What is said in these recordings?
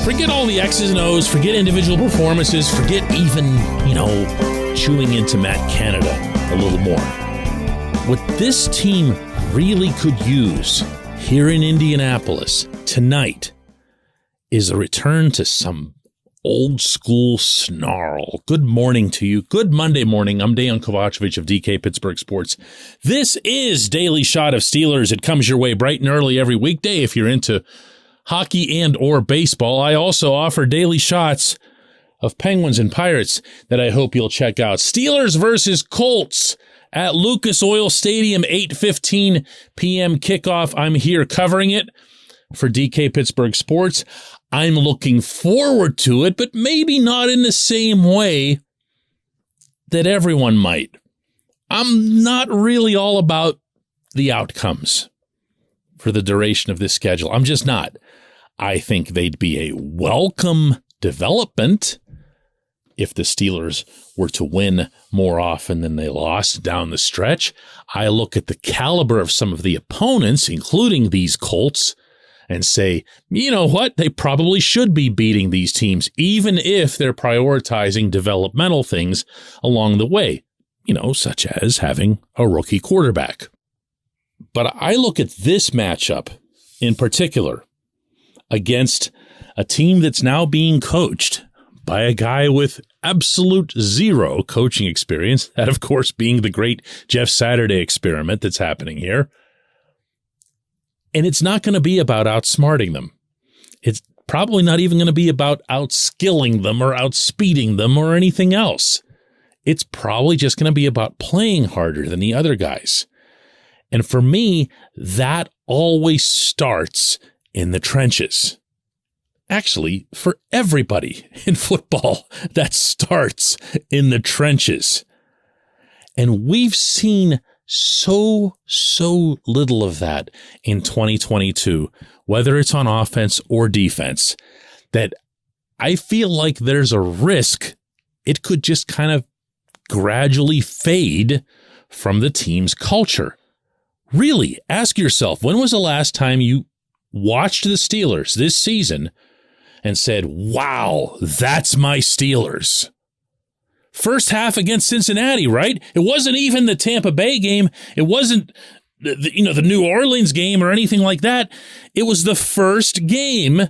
Forget all the X's and O's, forget individual performances, forget even, chewing into Matt Canada a little more. What this team really could use here in Indianapolis tonight is a return to some old school snarl. Good morning to you. Good Monday morning. I'm Dejan Kovacevic of DK Pittsburgh Sports. This is Daily Shot of Steelers. It comes your way bright and early every weekday if you're into hockey and or baseball. I also offer daily shots of Penguins and Pirates that I hope you'll check out. Steelers versus Colts at Lucas Oil Stadium, 8:15 p.m. kickoff. I'm here covering it for DK Pittsburgh Sports. I'm looking forward to it, but maybe not in the same way that everyone might. I'm not really all about the outcomes for the duration of this schedule. I'm just not. I think they'd be a welcome development if the Steelers were to win more often than they lost down the stretch. I look at the caliber of some of the opponents, including these Colts, and say, you know what? They probably should be beating these teams, even if they're prioritizing developmental things along the way, such as having a rookie quarterback. But I look at this matchup in particular against a team that's now being coached by a guy with absolute zero coaching experience, that, of course, being the great Jeff Saturday experiment that's happening here. And it's not going to be about outsmarting them. It's probably not even going to be about outskilling them or outspeeding them or anything else. It's probably just going to be about playing harder than the other guys. And for me, that always starts in the trenches. Actually, for everybody in football, that starts in the trenches. And we've seen so little of that in 2022, whether it's on offense or defense, that I feel like there's a risk it could just kind of gradually fade from the team's culture. Really, ask yourself, when was the last time you watched the Steelers this season and said, wow, that's my Steelers? First half against Cincinnati, right? It wasn't even the Tampa Bay game. It wasn't the New Orleans game or anything like that. It was the first game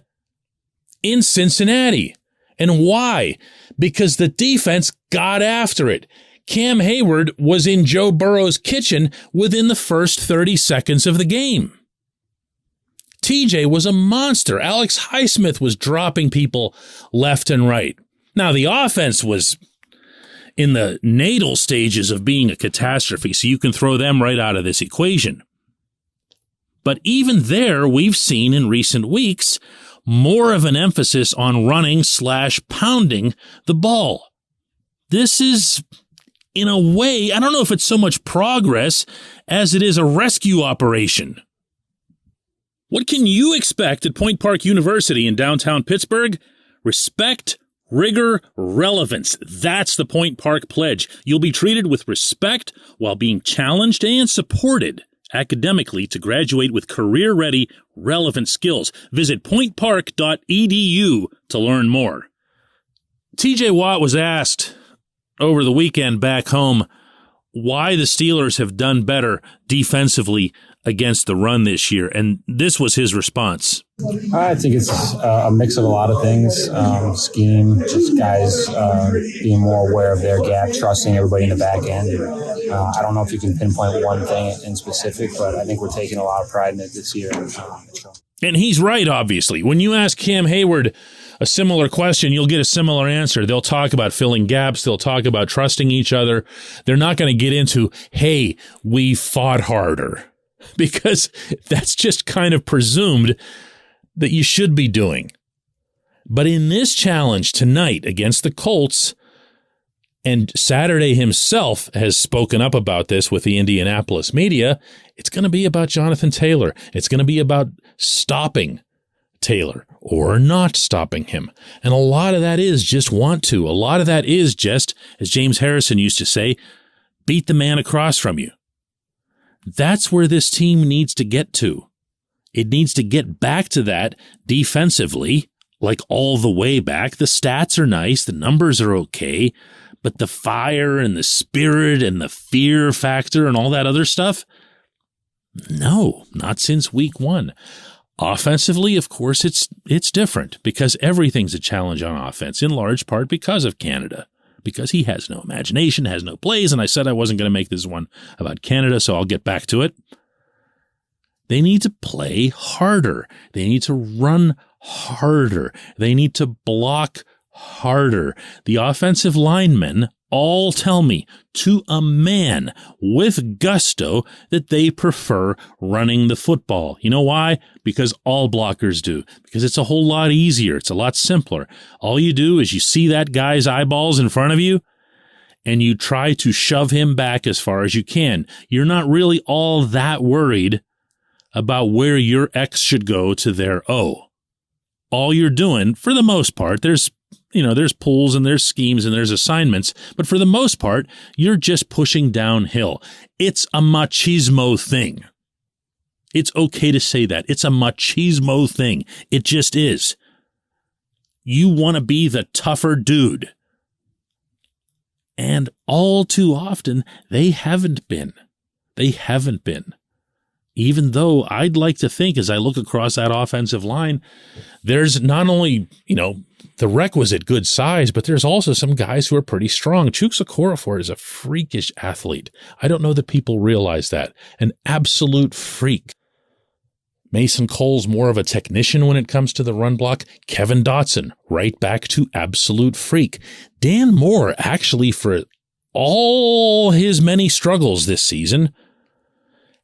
in Cincinnati. And why? Because the defense got after it. Cam Hayward was in Joe Burrow's kitchen within the first 30 seconds of the game. TJ was a monster. Alex Highsmith was dropping people left and right. Now, the offense was in the natal stages of being a catastrophe, so you can throw them right out of this equation. But even there, we've seen in recent weeks more of an emphasis on running/pounding the ball. This is, in a way, I don't know if it's so much progress as it is a rescue operation. What can you expect at Point Park University in downtown Pittsburgh? Respect, rigor, relevance. That's the Point Park Pledge. You'll be treated with respect while being challenged and supported academically to graduate with career-ready, relevant skills. Visit pointpark.edu to learn more. TJ Watt was asked over the weekend back home why the Steelers have done better defensively against the run this year, and this was his response. I think it's a mix of a lot of things. Scheme, just guys being more aware of their gap, trusting everybody in the back end. I don't know if you can pinpoint one thing in specific, but I think we're taking a lot of pride in it this year. And he's right, obviously. When you ask Cam Hayward a similar question, you'll get a similar answer. They'll talk about filling gaps. They'll talk about trusting each other. They're not going to get into, hey, we fought harder, because that's just kind of presumed that you should be doing. But in this challenge tonight against the Colts, and Saturday himself has spoken up about this with the Indianapolis media, it's going to be about Jonathan Taylor. It's going to be about stopping Taylor or not stopping him. And a lot of that is just want to. A lot of that is just, as James Harrison used to say, beat the man across from you. That's where this team needs to get to. It needs to get back to that defensively like all the way back. The stats are nice. The numbers are okay. But the fire and the spirit and the fear factor and all that other stuff, no, not since week one. Offensively, of course, it's different because everything's a challenge on offense, in large part because of Canada, because he has no imagination, has no plays, and I said I wasn't going to make this one about Canada, so I'll get back to it. They need to play harder. They need to run harder. They need to block harder. The offensive linemen all tell me to a man with gusto that they prefer running the football. You know why? Because all blockers do. Because it's a whole lot easier. It's a lot simpler. All you do is you see that guy's eyeballs in front of you and you try to shove him back as far as you can. You're not really all that worried about where your X should go to their O. All you're doing, for the most part, there's pulls and there's schemes and there's assignments, but for the most part, you're just pushing downhill. It's a machismo thing. It's okay to say that. It's a machismo thing. It just is. You want to be the tougher dude. And all too often, they haven't been. They haven't been. Even though I'd like to think, as I look across that offensive line, there's not only, the requisite good size, but there's also some guys who are pretty strong. Chuks Okorafor is a freakish athlete. I don't know that people realize that. An absolute freak. Mason Cole's more of a technician when it comes to the run block. Kevin Dotson, right back to absolute freak. Dan Moore, actually, for all his many struggles this season,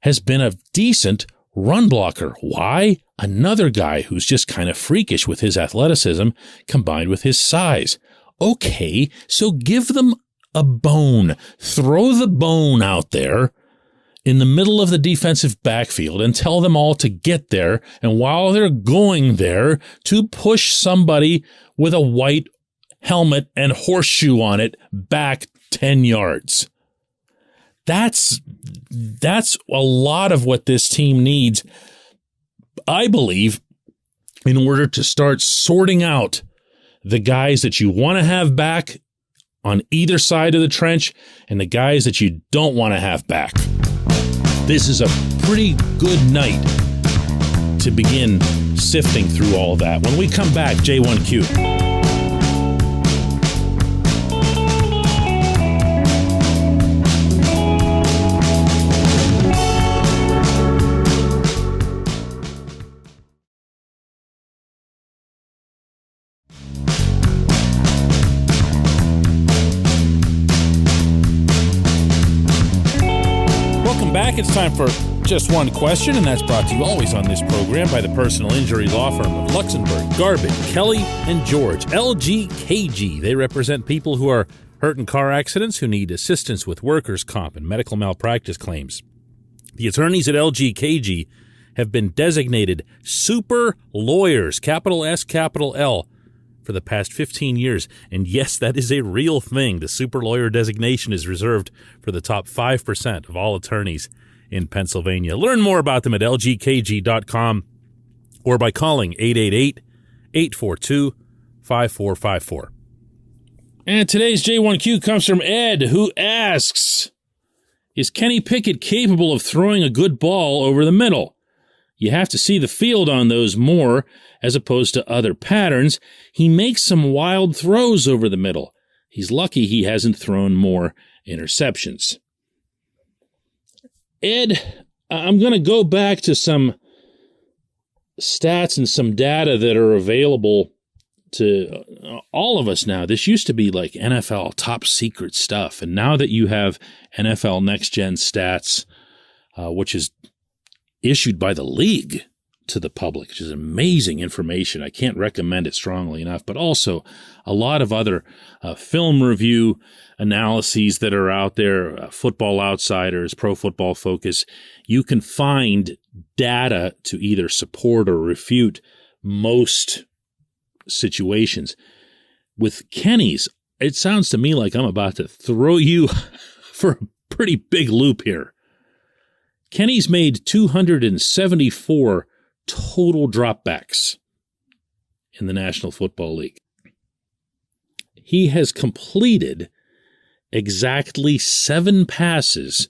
has been a decent run blocker. Why? Another guy who's just kind of freakish with his athleticism combined with his size. Okay, so give them a bone. Throw the bone out there in the middle of the defensive backfield and tell them all to get there. And while they're going there, to push somebody with a white helmet and horseshoe on it back 10 yards. That's a lot of what this team needs, I believe, in order to start sorting out the guys that you want to have back on either side of the trench and the guys that you don't want to have back. This is a pretty good night to begin sifting through all that. When we come back, J1Q. It's time for Just One Question, and that's brought to you always on this program by the personal injury law firm of Luxembourg, Garbett, Kelly, and George, LGKG. They represent people who are hurt in car accidents who need assistance with workers' comp and medical malpractice claims. The attorneys at LGKG have been designated super lawyers, capital S, capital L, for the past 15 years. And yes, that is a real thing. The super lawyer designation is reserved for the top 5% of all attorneys in Pennsylvania. Learn more about them at lgkg.com or by calling 888-842-5454. And today's J1Q comes from Ed, who asks, is Kenny Pickett capable of throwing a good ball over the middle? You have to see the field on those more as opposed to other patterns. He makes some wild throws over the middle. He's lucky he hasn't thrown more interceptions. Ed, I'm going to go back to some stats and some data that are available to all of us now. This used to be like NFL top secret stuff. And now that you have NFL Next Gen Stats, which is issued by the league to the public, which is amazing information. I can't recommend it strongly enough, but also a lot of other film review analyses that are out there, Football Outsiders, Pro Football Focus. You can find data to either support or refute most situations. With Kenny's, it sounds to me like I'm about to throw you for a pretty big loop here. Kenny's made 274 total dropbacks in the National Football League. He has completed exactly 7 passes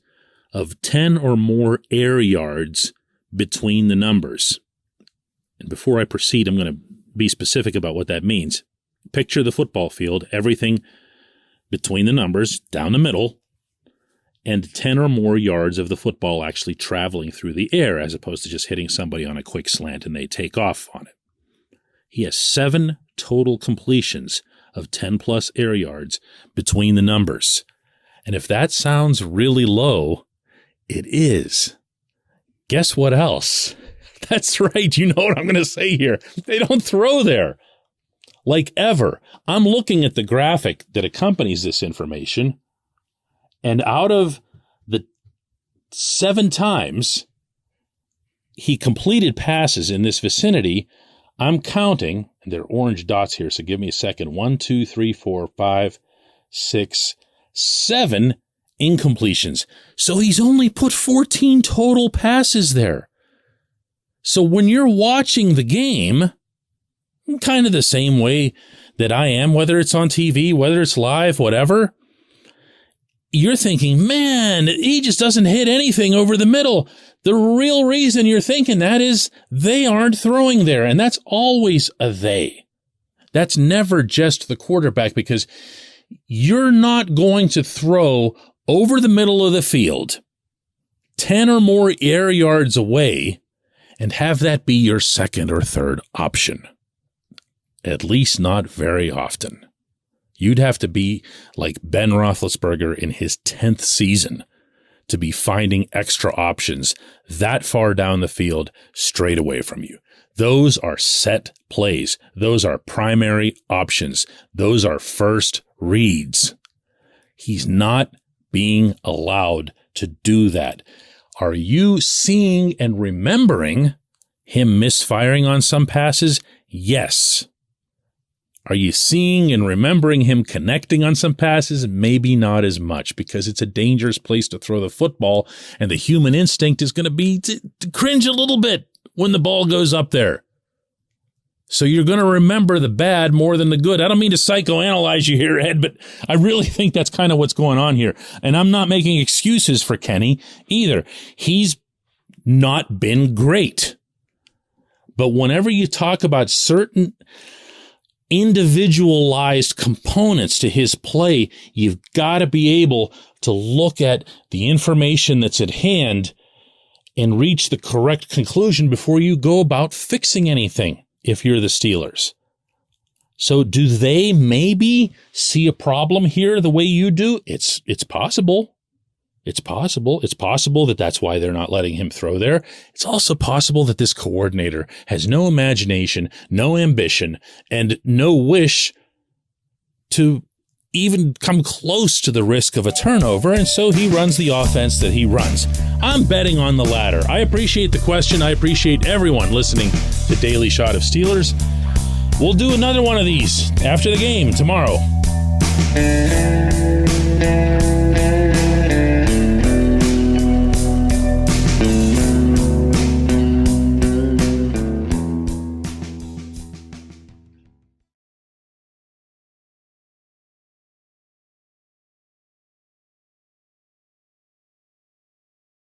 of 10 or more air yards between the numbers. And before I proceed, I'm going to be specific about what that means. Picture the football field, everything between the numbers, down the middle, and 10 or more yards of the football actually traveling through the air as opposed to just hitting somebody on a quick slant and they take off on it. He has 7 total completions of 10-plus air yards between the numbers. And if that sounds really low, it is. Guess what else? That's right. You know what I'm going to say here. They don't throw there. Like ever. I'm looking at the graphic that accompanies this information, and out of the 7 times he completed passes in this vicinity, I'm counting, and they're orange dots here, so give me a second. 1, 2, 3, 4, 5, 6, 7 incompletions. So he's only put 14 total passes there. So when you're watching the game, kind of the same way that I am, whether it's on TV, whether it's live, whatever, you're thinking, man, he just doesn't hit anything over the middle. The real reason you're thinking that is they aren't throwing there, and that's always a they. That's never just the quarterback, because you're not going to throw over the middle of the field 10 or more air yards away and have that be your second or third option. At least not very often. You'd have to be like Ben Roethlisberger in his 10th season to be finding extra options that far down the field straight away from you. Those are set plays. Those are primary options. Those are first reads. He's not being allowed to do that. Are you seeing and remembering him misfiring on some passes? Yes. Are you seeing and remembering him connecting on some passes? Maybe not as much, because it's a dangerous place to throw the football, and the human instinct is going to be to cringe a little bit when the ball goes up there. So you're going to remember the bad more than the good. I don't mean to psychoanalyze you here, Ed, but I really think that's kind of what's going on here. And I'm not making excuses for Kenny either. He's not been great. But whenever you talk about certain individualized components to his play, you've got to be able to look at the information that's at hand and reach the correct conclusion before you go about fixing anything if you're the Steelers. So do they maybe see a problem here the way you do? It's possible. It's possible. It's possible that that's why they're not letting him throw there. It's also possible that this coordinator has no imagination, no ambition, and no wish to even come close to the risk of a turnover, and so he runs the offense that he runs. I'm betting on the latter. I appreciate the question. I appreciate everyone listening to Daily Shot of Steelers. We'll do another one of these after the game tomorrow.